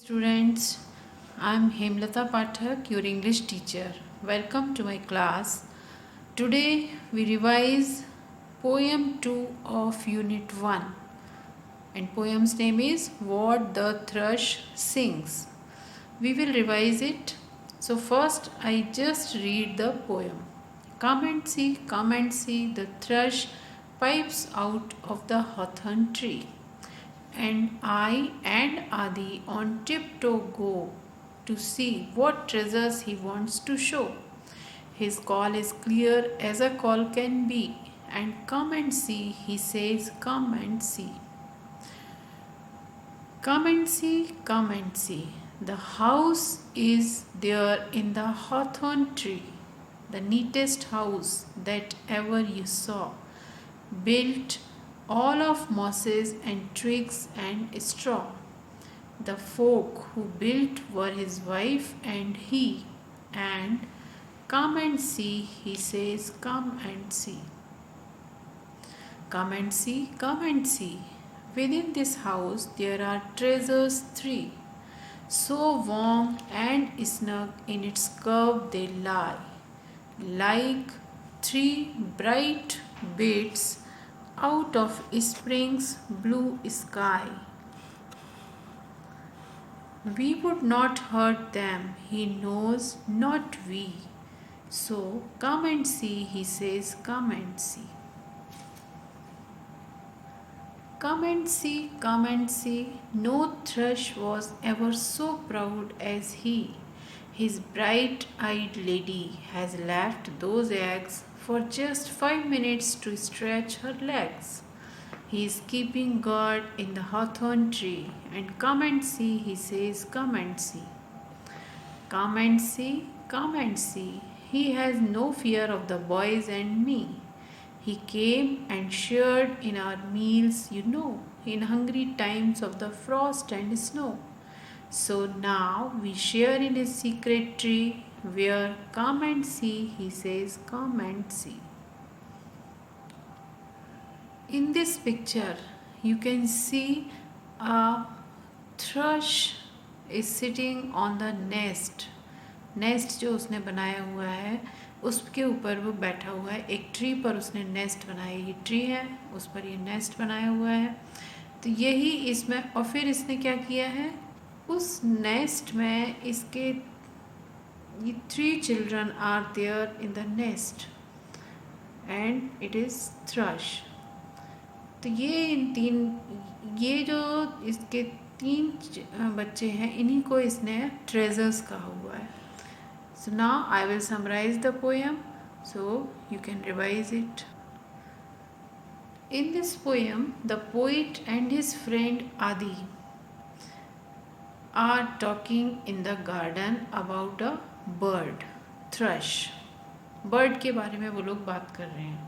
Students, I'm Hemlata Pathak, your English teacher. Welcome to my class. Today we revise poem 2 of unit 1, and poem's name is What the Thrush Sings. We will revise it. So first I just read the poem. Come and see, the thrush pipes out of the hawthorn tree. And I and Adi on tiptoe go to see what treasures he wants to show. His call is clear as a call can be, and come and see, he says, come and see. Come and see, come and see. The house is there in the hawthorn tree, the neatest house that ever you saw, built all of mosses and twigs and straw. The folk who built were his wife and he, and come and see, he says, come and see. Come and see, come and see. Within this house there are treasures three, so warm and snug in its curve they lie, like three bright bits out of spring's blue sky. We would not hurt them, he knows, not we. So come and see, he says, come and see. Come and see, come and see. No thrush was ever so proud as he. His bright-eyed lady has left those eggs for just 5 minutes to stretch her legs. He is keeping guard in the hawthorn tree, and come and see, he says, come and see. Come and see, come and see. He has no fear of the boys and me. He came and shared in our meals, you know, in hungry times of the frost and snow. So now we share in his secret tree, where come and see, he says, come and see. In this picture, you can see a thrush is sitting on the nest. Nest जो उसने बनाया हुआ है उसके ऊपर वो बैठा हुआ है. एक ट्री पर उसने नेस्ट बनाया. ये ट्री है, उस पर ये नेस्ट बनाया हुआ है. तो यही इसमें, और फिर इसने क्या किया है, उस नेस्ट में इसके ये 3 children are there in the nest and it is thrush. तो ये जो इसके 3 बच्चे हैं, इन्हीं को इसने treasures कहा हुआ है. So now I will summarize the poem so you can revise it. In this poem, the poet and his friend Adi are talking in the garden about a bird, thrush. Bird के बारे में वो लोग बात कर रहे हैं.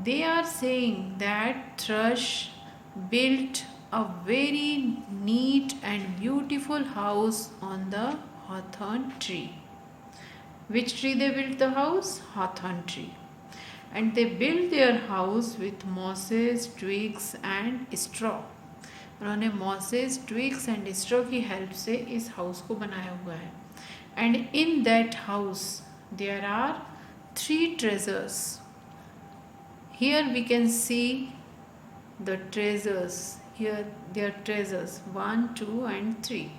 They are saying that thrush built a very neat and beautiful house on the hawthorn tree. Which tree they built the house? Hawthorn tree. And they built their house with mosses, twigs and straw. उन्होंने mosses, twigs and straw की help से इस house को बनाया हुआ है. And in that house there are 3 treasures. Here we can see the treasures. Here there are treasures 1, 2 and 3.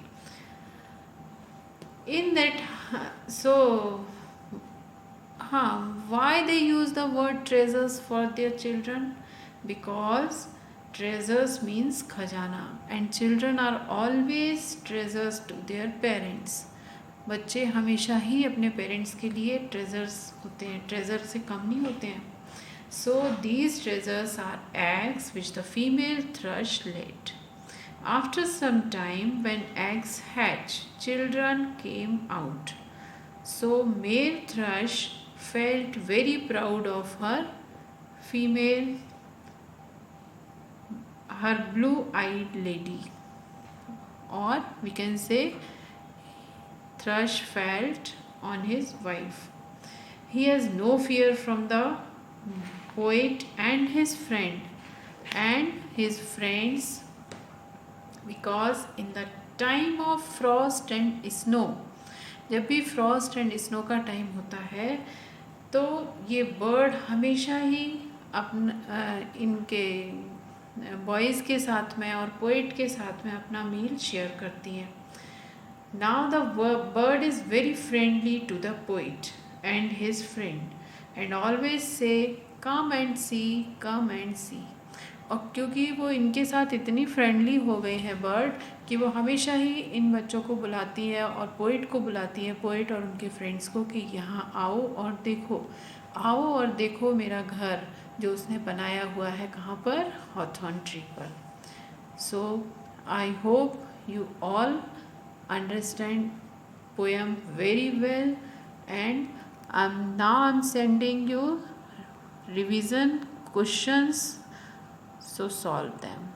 In that, why they use the word treasures for their children? Because treasures means खजाना, and children are always treasures to their parents. बच्चे हमेशा ही अपने parents के लिए treasures होते हैं, treasure से कम नहीं होते हैं. So these treasures are eggs which the female thrush laid. After some time, when eggs hatch, children came out. So male thrush felt very proud of her female, her blue-eyed lady. Or we can say thrush felt on his wife. He has no fear from the poet and his friend, and his friends because in the time of frost and snow, जब भी Frost and snow का time होता है तो ये bird हमेशा ही इनके boys के साथ में और पोइट के साथ में अपना मील शेयर करती हैं. Now the bird is very friendly to the poet and his friend and always say come and C, come and सी. और क्योंकि वो इनके साथ इतनी फ्रेंडली हो गई है बर्ड कि वो हमेशा ही इन बच्चों को बुलाती है और पोइट को बुलाती है, पोइट और उनके फ्रेंड्स को, कि यहाँ आओ और देखो, आओ और देखो मेरा घर जो उसने बनाया हुआ है. कहाँ पर? हॉथॉर्न ट्री पर. So I hope you all understand poem very well, and now I'm sending you revision questions, so solve them.